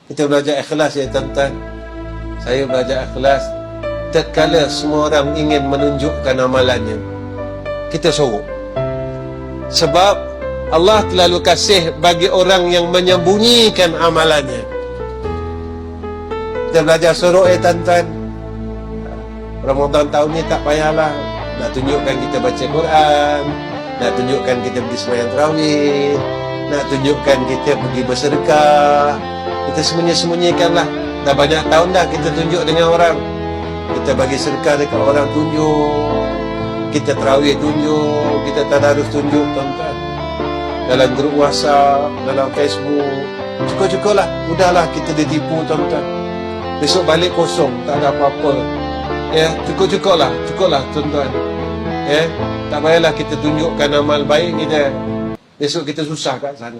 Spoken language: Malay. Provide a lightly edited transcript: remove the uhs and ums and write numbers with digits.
Kita belajar ikhlas ya tuan-tuan. Saya belajar ikhlas. Tatkala semua orang ingin menunjukkan amalannya, kita sorok. Sebab Allah terlalu kasih bagi orang yang menyembunyikan amalannya. Kita belajar sorok ya tuan-tuan. Ramadan tahun ni tak payahlah nak tunjukkan kita baca Quran, nak tunjukkan kita pergi sembahyang tarawih, nak tunjukkan kita pergi bersedekah. Kita sembunyi-sembunyikanlah. Dah banyak tahun dah kita tunjuk dengan orang. Kita bagi sedekah dekat orang, tunjuk. Kita tarawih, tunjuk. Kita tadarus, tunjuk, tuan-tuan. Dalam grup WhatsApp, dalam Facebook. Cukup-cukuplah. Udahlah kita ditipu, tuan-tuan. Besok balik kosong, tak ada apa-apa. Ya, cukup-cukuplah. Cukuplah, tuan-tuan. Ya, tak payahlah kita tunjukkan amal baik kita. Besok kita susah kat sana.